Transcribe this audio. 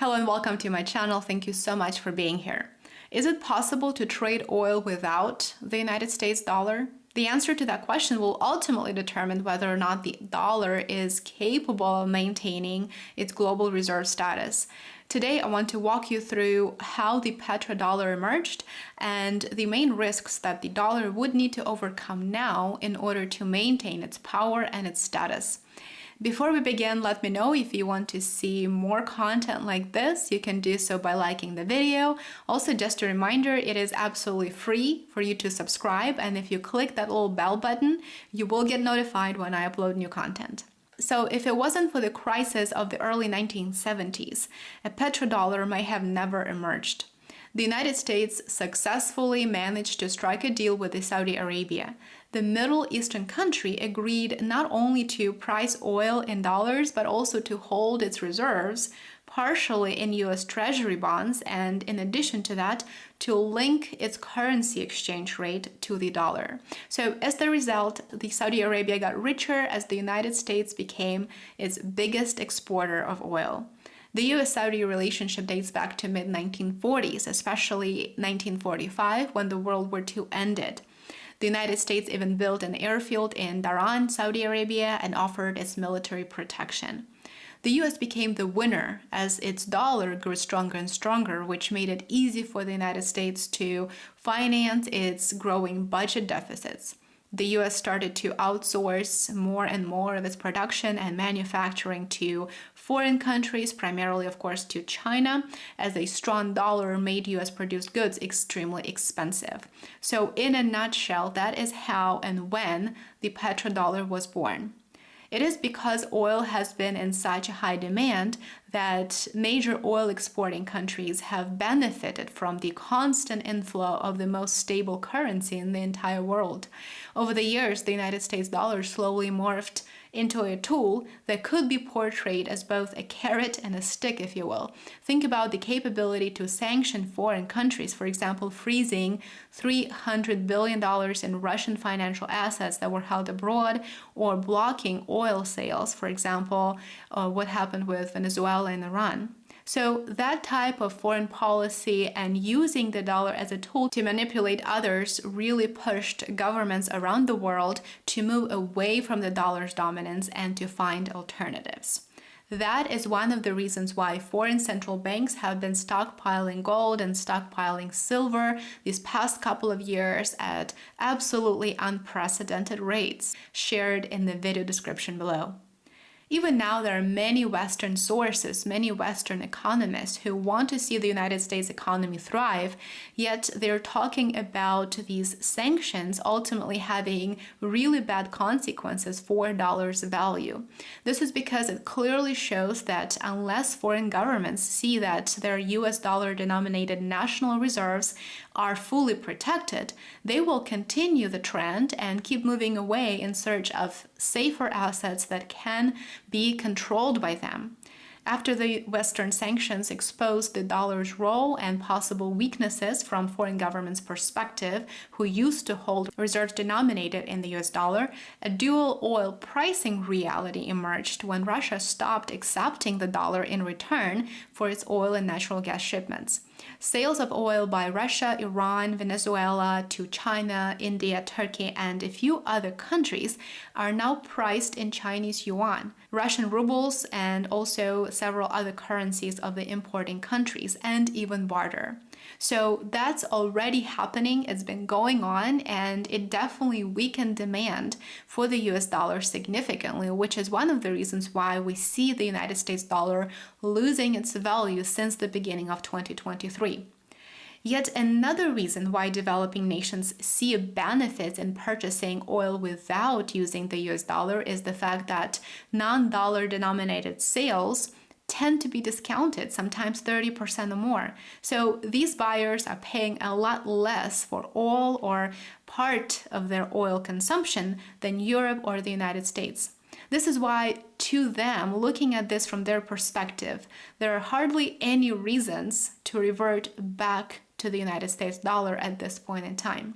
Hello and welcome to my channel. Thank you so much for being here. Is it possible to trade oil without the United States dollar? The answer to that question will ultimately determine whether or not the dollar is capable of maintaining its global reserve status. Today, I want to walk you through how the petrodollar emerged and the main risks that the dollar would need to overcome now in order to maintain its power and its status. Before we begin, let me know if you want to see more content like this. You can do so by liking the video. Also, just a reminder, it is absolutely free for you to subscribe, and if you click that little bell button, you will get notified when I upload new content. So if it wasn't for the crisis of the early 1970s, a petrodollar might have never emerged. The United States successfully managed to strike a deal with Saudi Arabia. The Middle Eastern country agreed not only to price oil in dollars, but also to hold its reserves partially in US Treasury bonds, and in addition to that, to link its currency exchange rate to the dollar. So as the result, the Saudi Arabia got richer as the United States became its biggest exporter of oil. The US-Saudi relationship dates back to mid-1940s, especially 1945, when the World War II ended. The United States even built an airfield in Dhahran, Saudi Arabia, and offered its military protection. The US became the winner as its dollar grew stronger and stronger, which made it easy for the United States to finance its growing budget deficits. The US started to outsource more and more of its production and manufacturing to foreign countries, primarily, of course, to China, as a strong dollar made US-produced goods extremely expensive. So in a nutshell, that is how and when the petrodollar was born. It is because oil has been in such a high demand that major oil exporting countries have benefited from the constant inflow of the most stable currency in the entire world. Over the years, the United States dollar slowly morphed into a tool that could be portrayed as both a carrot and a stick, if you will. Think about the capability to sanction foreign countries, for example, freezing $300 billion in Russian financial assets that were held abroad, or blocking oil sales, for example, what happened with Venezuela and Iran. So that type of foreign policy and using the dollar as a tool to manipulate others really pushed governments around the world to move away from the dollar's dominance and to find alternatives. That is one of the reasons why foreign central banks have been stockpiling gold and stockpiling silver these past couple of years at absolutely unprecedented rates, shared in the video description below. Even now, there are many Western sources, many Western economists who want to see the United States economy thrive, yet they're talking about these sanctions ultimately having really bad consequences for dollar's value. This is because it clearly shows that unless foreign governments see that their US dollar-denominated national reserves are fully protected, they will continue the trend and keep moving away in search of safer assets that can be controlled by them. After the Western sanctions exposed the dollar's role and possible weaknesses from foreign governments' perspective, who used to hold reserves denominated in the US dollar, a dual oil pricing reality emerged when Russia stopped accepting the dollar in return for its oil and natural gas shipments. Sales of oil by Russia, Iran, Venezuela to China, India, Turkey, and a few other countries are now priced in Chinese yuan, Russian rubles, and also several other currencies of the importing countries, and even barter. So that's already happening, it's been going on, and it definitely weakened demand for the US dollar significantly, which is one of the reasons why we see the United States dollar losing its value since the beginning of 2023. Yet another reason why developing nations see a benefit in purchasing oil without using the US dollar is the fact that non-dollar denominated sales tend to be discounted, sometimes 30% or more. So these buyers are paying a lot less for all or part of their oil consumption than Europe or the United States. This is why, to them, looking at this from their perspective, there are hardly any reasons to revert back to the United States dollar at this point in time.